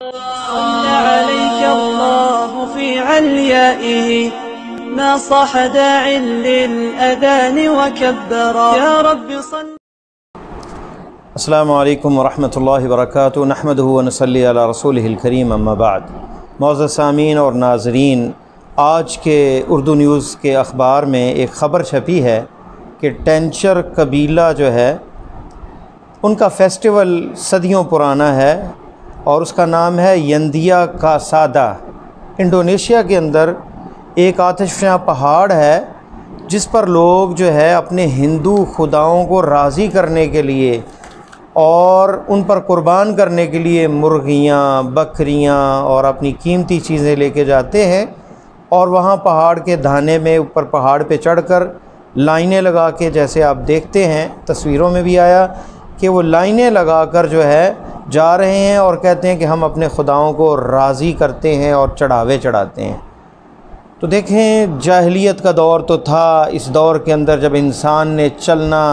صلى عليك الله في عليائه ما صاح داع للأذان وكبرا يا رب صل. السلام علیکم ورحمۃ اللہ وبرکاتہ. نحمدہ ونصلی علی رسولہ الکریم، اما بعد. معزز سامعین اور ناظرین، آج کے اردو نیوز کے اخبار میں ایک خبر چھپی ہے کہ ٹینچر قبیلہ جو ہے ان کا فیسٹیول صدیوں پرانا ہے اور اس کا نام ہے یندیا کا سادہ. انڈونیشیا کے اندر ایک آتش فشاں پہاڑ ہے جس پر لوگ جو ہے اپنے ہندو خداؤں کو راضی کرنے کے لیے اور ان پر قربان کرنے کے لیے مرغیاں، بکریاں اور اپنی قیمتی چیزیں لے کے جاتے ہیں، اور وہاں پہاڑ کے دھانے میں اوپر پہاڑ پہ چڑھ کر لائنیں لگا کے، جیسے آپ دیکھتے ہیں تصویروں میں بھی آیا کہ وہ لائنیں لگا کر جو ہے جا رہے ہیں اور کہتے ہیں کہ ہم اپنے خداؤں کو راضی کرتے ہیں اور چڑھاوے چڑھاتے ہیں. تو دیکھیں، جاہلیت کا دور تو تھا. اس دور کے اندر جب انسان نے چلنا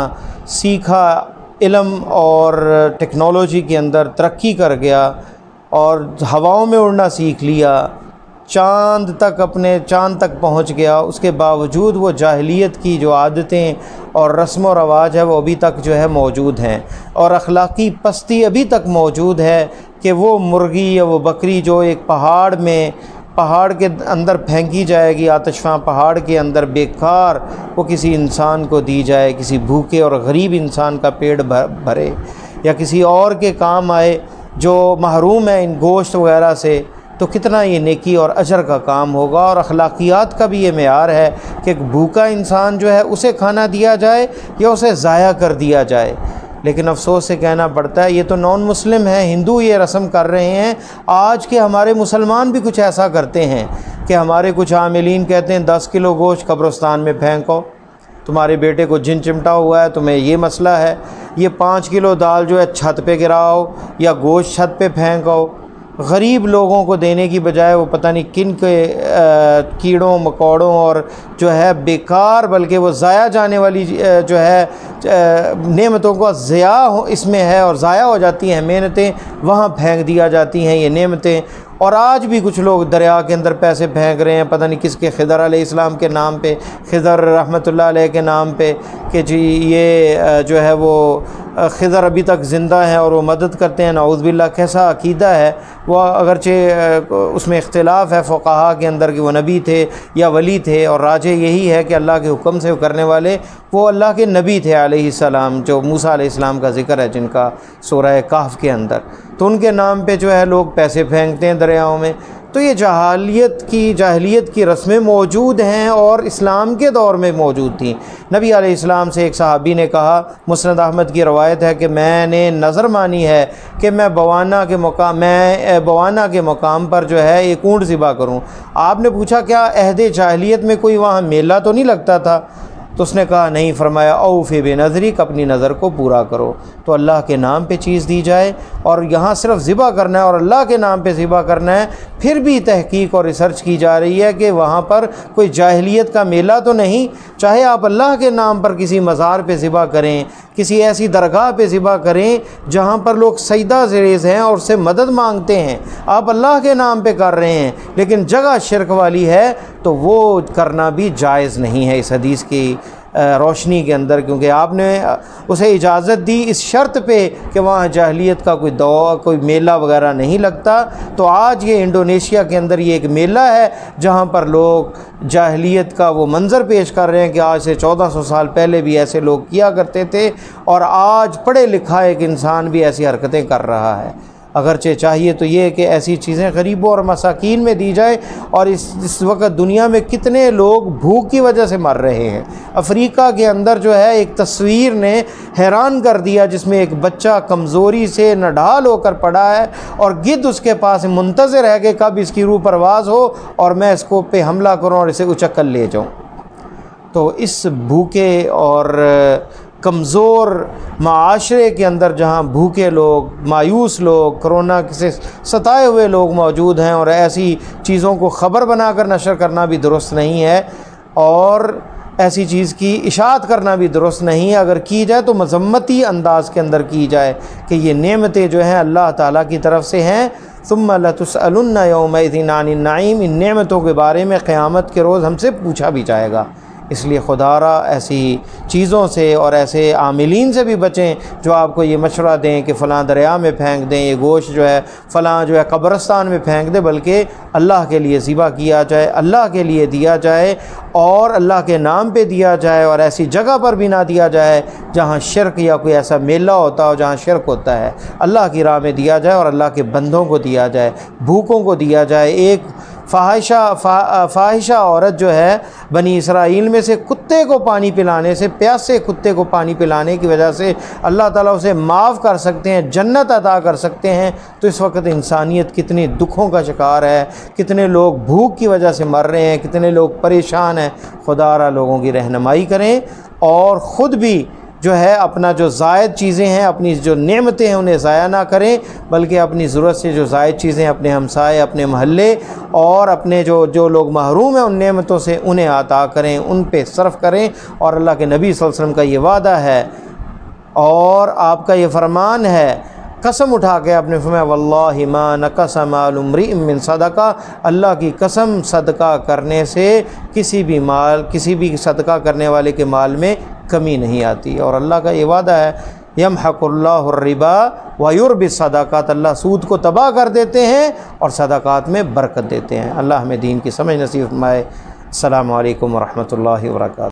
سیکھا، علم اور ٹیکنالوجی کے اندر ترقی کر گیا اور ہواؤں میں اڑنا سیکھ لیا، چاند تک پہنچ گیا، اس کے باوجود وہ جاہلیت کی جو عادتیں اور رسم و رواج ہے وہ ابھی تک جو ہے موجود ہیں، اور اخلاقی پستی ابھی تک موجود ہے کہ وہ مرغی یا وہ بکری جو ایک پہاڑ کے اندر پھینکی جائے گی، آتش فشاں پہاڑ کے اندر بیکار وہ کسی انسان کو دی جائے، کسی بھوکے اور غریب انسان کا پیٹ بھرے یا کسی اور کے کام آئے جو محروم ہے ان گوشت وغیرہ سے، تو کتنا یہ نیکی اور اجر کا کام ہوگا. اور اخلاقیات کا بھی یہ معیار ہے کہ ایک بھوکا انسان جو ہے اسے کھانا دیا جائے یا اسے ضائع کر دیا جائے. لیکن افسوس سے کہنا پڑتا ہے یہ تو نان مسلم ہیں، ہندو یہ رسم کر رہے ہیں. آج کے ہمارے مسلمان بھی کچھ ایسا کرتے ہیں کہ ہمارے کچھ عاملین کہتے ہیں 10 کلو گوشت قبرستان میں پھینکو، تمہارے بیٹے کو جن چمٹا ہوا ہے، تمہیں یہ مسئلہ ہے. یہ 5 کلو دال جو ہے چھت پہ گراؤ یا گوشت چھت پہ پھینکو. غریب لوگوں کو دینے کی بجائے وہ پتہ نہیں کن کے کیڑوں مکوڑوں اور جو ہے بیکار، بلکہ وہ ضائع جانے والی جو ہے نعمتوں کا ضیاع اس میں ہے اور ضائع ہو جاتی ہیں محنتیں، وہاں پھینک دیا جاتی ہیں یہ نعمتیں. اور آج بھی کچھ لوگ دریا کے اندر پیسے پھینک رہے ہیں، پتہ نہیں کس کے، خضر علیہ السلام کے نام پہ، خضر رحمۃ اللہ علیہ کے نام پہ، کہ جی یہ جو ہے وہ خضر ابھی تک زندہ ہیں اور وہ مدد کرتے ہیں. نعوذ باللہ، کیسا عقیدہ ہے وہ! اگرچہ اس میں اختلاف ہے فقہاء کے اندر کہ وہ نبی تھے یا ولی تھے، اور راجح یہی ہے کہ اللہ کے حکم سے وہ کرنے والے وہ اللہ کے نبی تھے علیہ السلام، جو موسیٰ علیہ السلام کا ذکر ہے جن کا سورہ کہف کے اندر. تو ان کے نام پہ جو ہے لوگ پیسے پھینکتے ہیں دریاؤں میں. تو یہ جاہلیت کی رسمیں موجود ہیں اور اسلام کے دور میں موجود تھیں. نبی علیہ السلام سے ایک صحابی نے کہا، مسند احمد کی روایت ہے کہ میں نے نظر مانی ہے کہ میں بوانا کے مقام پر جو ہے ایک اونٹ ذبح کروں. آپ نے پوچھا کیا عہد جاہلیت میں کوئی وہاں میلہ تو نہیں لگتا تھا؟ تو اس نے کہا نہیں. فرمایا اوفی بنذرک، اپنی نظر کو پورا کرو. تو اللہ کے نام پہ چیز دی جائے اور یہاں صرف ذبح کرنا ہے اور اللہ کے نام پہ ذبح کرنا ہے. پھر بھی تحقیق اور ریسرچ کی جا رہی ہے کہ وہاں پر کوئی جاہلیت کا میلہ تو نہیں. چاہے آپ اللہ کے نام پر کسی مزار پہ ذبح کریں، کسی ایسی درگاہ پہ ذبح کریں جہاں پر لوگ سجدہ ذیل ہیں اور اس سے مدد مانگتے ہیں، آپ اللہ کے نام پہ کر رہے ہیں لیکن جگہ شرک والی ہے، تو وہ کرنا بھی جائز نہیں ہے اس حدیث کی روشنی کے اندر، کیونکہ آپ نے اسے اجازت دی اس شرط پہ کہ وہاں جاہلیت کا کوئی میلہ وغیرہ نہیں لگتا. تو آج یہ انڈونیشیا کے اندر یہ ایک میلہ ہے جہاں پر لوگ جاہلیت کا وہ منظر پیش کر رہے ہیں کہ آج سے 1400 سال پہلے بھی ایسے لوگ کیا کرتے تھے، اور آج پڑھے لکھا ایک انسان بھی ایسی حرکتیں کر رہا ہے. اگرچہ چاہیے تو یہ کہ ایسی چیزیں غریبوں اور مساکین میں دی جائے. اور اس وقت دنیا میں کتنے لوگ بھوک کی وجہ سے مر رہے ہیں. افریقہ کے اندر جو ہے ایک تصویر نے حیران کر دیا جس میں ایک بچہ کمزوری سے نڈھال ہو کر پڑا ہے اور گدھ اس کے پاس منتظر ہے کہ کب اس کی روح پرواز ہو اور میں اس کو پہ حملہ کروں اور اسے اچک کر لے جاؤں. تو اس بھوکے اور کمزور معاشرے کے اندر جہاں بھوکے لوگ، مایوس لوگ، کرونا سے ستائے ہوئے لوگ موجود ہیں، اور ایسی چیزوں کو خبر بنا کر نشر کرنا بھی درست نہیں ہے اور ایسی چیز کی اشاعت کرنا بھی درست نہیں ہے. اگر کی جائے تو مذمتی انداز کے اندر کی جائے کہ یہ نعمتیں جو ہیں اللہ تعالیٰ کی طرف سے ہیں، ثم لتسألن یومئذ عن النعیم، ان نعمتوں کے بارے میں قیامت کے روز ہم سے پوچھا بھی جائے گا۔ اس لیے خدا را ایسی چیزوں سے اور ایسے عاملین سے بھی بچیں جو آپ کو یہ مشورہ دیں کہ فلاں دریا میں پھینک دیں، یہ گوشت جو ہے فلاں جو ہے قبرستان میں پھینک دیں، بلکہ اللہ کے لیے ذبح کیا جائے، اللہ کے لیے دیا جائے اور اللہ کے نام پہ دیا جائے، اور ایسی جگہ پر بھی نہ دیا جائے جہاں شرک یا کوئی ایسا میلہ ہوتا ہو جہاں شرک ہوتا ہے۔ اللہ کی راہ میں دیا جائے اور اللہ کے بندوں کو دیا جائے، بھوکوں کو دیا جائے۔ ایک فاحشہ عورت جو ہے بنی اسرائیل میں سے کتے کو پانی پلانے سے، پیاسے کتے کو پانی پلانے کی وجہ سے اللہ تعالیٰ اسے معاف کر سکتے ہیں، جنت عطا کر سکتے ہیں، تو اس وقت انسانیت کتنی دکھوں کا شکار ہے، کتنے لوگ بھوک کی وجہ سے مر رہے ہیں، کتنے لوگ پریشان ہیں۔ خدا را لوگوں کی رہنمائی کریں اور خود بھی جو ہے اپنا جو زائد چیزیں ہیں، اپنی جو نعمتیں ہیں انہیں ضائع نہ کریں، بلکہ اپنی ضرورت سے جو زائد چیزیں اپنے ہمسائے، اپنے محلے اور اپنے جو لوگ محروم ہیں ان نعمتوں سے انہیں عطا کریں، ان پہ صرف کریں۔ اور اللہ کے نبی صلی اللہ علیہ وسلم کا یہ وعدہ ہے اور آپ کا یہ فرمان ہے، قسم اٹھا کے آپ نے فرمایا واللہ ما نقص مال امرئ من صدقہ، اللہ کی قسم صدقہ کرنے سے کسی بھی صدقہ کرنے والے کے مال میں کمی نہیں آتی۔ اور اللہ کا یہ وعدہ ہے یمحق اللہ الربا ویربی الصدقات، اللہ سود کو تباہ کر دیتے ہیں اور صدقات میں برکت دیتے ہیں۔ اللہ ہمیں دین کی سمجھ نصیب فرمائے۔ السلام علیکم ورحمۃ اللہ وبرکاتہ۔